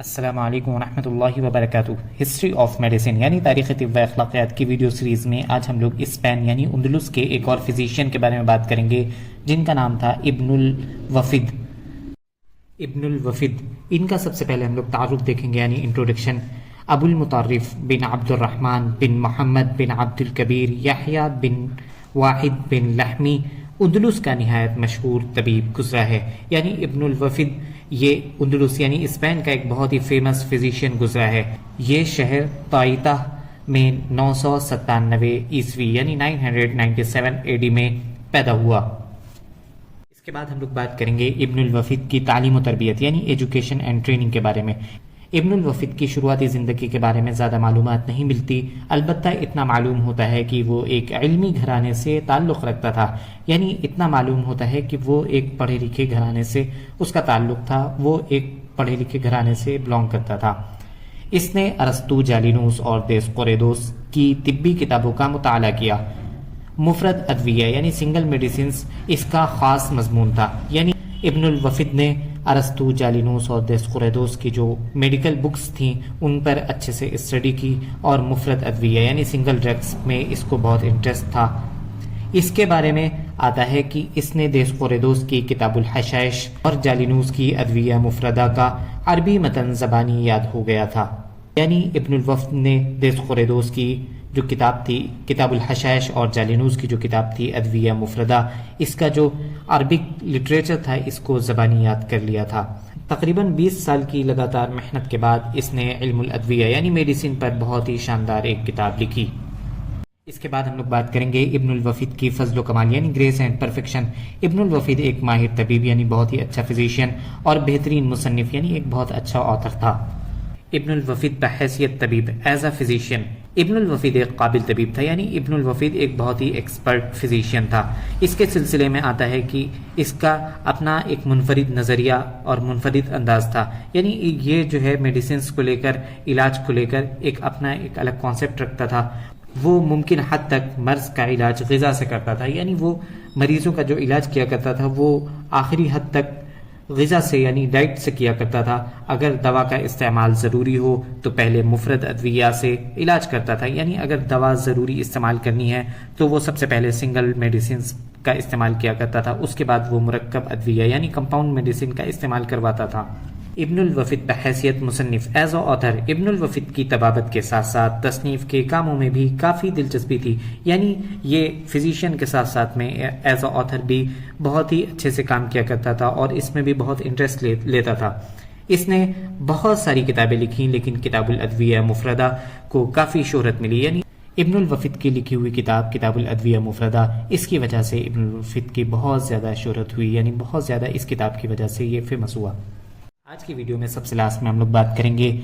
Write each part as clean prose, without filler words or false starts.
السلام علیکم ورحمۃ اللہ وبرکاتہ۔ ہسٹری آف میڈیسن یعنی تاریخ طب و اخلاقیات کی ویڈیو سیریز میں آج ہم لوگ اسپین یعنی اندلس کے ایک اور فزیشین کے بارے میں بات کریں گے جن کا نام تھا ابن الوفد۔ ابن الوفد، ان کا سب سے پہلے ہم لوگ تعارف دیکھیں گے یعنی انٹروڈکشن۔ ابو المطرف بن عبد الرحمن بن محمد بن عبد الکبیر یحییٰ بن واحد بن لحمی اندلس کا نہایت مشہور طبیب گزرا ہے۔ یعنی ابن الوفد یہ اندلس یعنی اسپین کا ایک بہت ہی فیمس فزیشین گزرا ہے۔ یہ شہر طائطہ میں 997 عیسوی یعنی 997 AD میں پیدا ہوا۔ اس کے بعد ہم لوگ بات کریں گے ابن الوفد کی تعلیم و تربیت یعنی ایجوکیشن اینڈ ٹریننگ کے بارے میں۔ ابن الوفد کی شروعاتی زندگی کے بارے میں زیادہ معلومات نہیں ملتی، البتہ اتنا معلوم ہوتا ہے کہ وہ ایک علمی گھرانے سے تعلق رکھتا تھا۔ یعنی اتنا معلوم ہوتا ہے کہ وہ ایک پڑھے لکھے گھرانے سے اس کا تعلق تھا، وہ ایک پڑھے لکھے گھرانے سے بلونگ کرتا تھا۔ اس نے ارسطو، جالینوس اور دیسقوریدوس کی طبی کتابوں کا مطالعہ کیا۔ مفرد ادویہ یعنی سنگل میڈیسنز اس کا خاص مضمون تھا۔ یعنی ابن الوفد نے ارسطو، جالینوس اور دیسقوریدوس کی جو میڈیکل بکس تھیں ان پر اچھے سے اسٹڈی کی اور مفرد ادویہ یعنی سنگل ڈرگس میں اس کو بہت انٹرسٹ تھا۔ اس کے بارے میں آتا ہے کہ اس نے دیسقوریدوس کی کتاب الحشائش اور جالینوس کی ادویہ مفردہ کا عربی متن زبانی یاد ہو گیا تھا۔ یعنی ابن الوفد نے دیسقوریدوس کی جو کتاب تھی کتاب الحشائش اور جالینوس کی جو کتاب تھی ادویہ مفردہ، اس کا جو عربک لٹریچر تھا اس کو زبانی یاد کر لیا تھا۔ تقریباً 20 سال کی لگاتار محنت کے بعد اس نے علم الادویہ یعنی میڈیسن پر بہت ہی شاندار ایک کتاب لکھی۔ اس کے بعد ہم لوگ بات کریں گے ابن الوفد کی فضل و کمال یعنی گریس اینڈ پرفیکشن۔ ابن الوفد ایک ماہر طبیب یعنی بہت ہی اچھا فزیشین اور بہترین مصنف یعنی ایک بہت اچھا آتھر تھا۔ ابن الوفد بحیثیت طبیب ایز اے فزیشین، ابن الوفد ایک قابل طبیب تھا۔ یعنی ابن الوفد ایک بہت ہی ایکسپرٹ فزیشین تھا۔ اس کے سلسلے میں آتا ہے کہ اس کا اپنا ایک منفرد نظریہ اور منفرد انداز تھا۔ یعنی یہ جو ہے میڈیسنس کو لے کر، علاج کو لے کر ایک اپنا ایک الگ کانسیپٹ رکھتا تھا۔ وہ ممکن حد تک مرض کا علاج غذا سے کرتا تھا۔ یعنی وہ مریضوں کا جو علاج کیا کرتا تھا وہ آخری حد تک غذا سے یعنی ڈائٹ سے کیا کرتا تھا۔ اگر دوا کا استعمال ضروری ہو تو پہلے مفرد ادویہ سے علاج کرتا تھا۔ یعنی اگر دوا ضروری استعمال کرنی ہے تو وہ سب سے پہلے سنگل میڈیسنز کا استعمال کیا کرتا تھا، اس کے بعد وہ مرکب ادویہ یعنی کمپاؤنڈ میڈیسن کا استعمال کرواتا تھا۔ ابن الوفد بحیثیت مصنف ایز اے آتھر، ابن الوفد کی طبابت کے ساتھ ساتھ تصنیف کے کاموں میں بھی کافی دلچسپی تھی۔ یعنی یہ فزیشین کے ساتھ ساتھ میں ایز اے آتھر بھی بہت ہی اچھے سے کام کیا کرتا تھا اور اس میں بھی بہت انٹرسٹ لیتا تھا۔ اس نے بہت ساری کتابیں لکھی لیکن کتاب الادویہ مفردہ کو کافی شہرت ملی۔ یعنی ابن الوفد کی لکھی ہوئی کتاب الادویہ مفردہ، اس کی وجہ سے ابن الوفد کی بہت زیادہ شہرت ہوئی، یعنی بہت زیادہ اس کتاب کی وجہ سے یہ فیمس ہوا۔ آج کی ویڈیو میں سب سے لاسٹ میں ہم لوگ بات کریں گے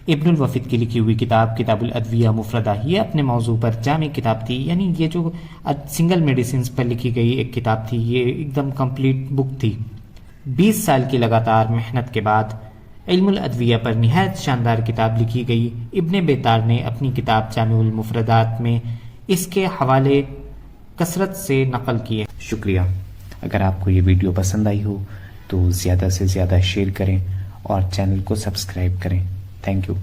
ابن الوفد کی لکھی ہوئی کتاب الادویہ مفردہ۔ یہ اپنے موضوع پر جامع کتاب تھی۔ یعنی یہ جو سنگل میڈیسنز پر لکھی گئی ایک کتاب تھی، یہ ایک دم کمپلیٹ بک تھی۔ 20 سال کی لگاتار محنت کے بعد علم الادویہ پر نہایت شاندار کتاب لکھی گئی۔ ابن بیطار نے اپنی کتاب جامع المفردات میں اس کے حوالے کثرت سے نقل کیے۔ شکریہ۔ اگر آپ کو یہ ویڈیو پسند آئی ہو تو زیادہ سے زیادہ شیئر کریں اور چینل کو سبسکرائب کریں۔ Thank you.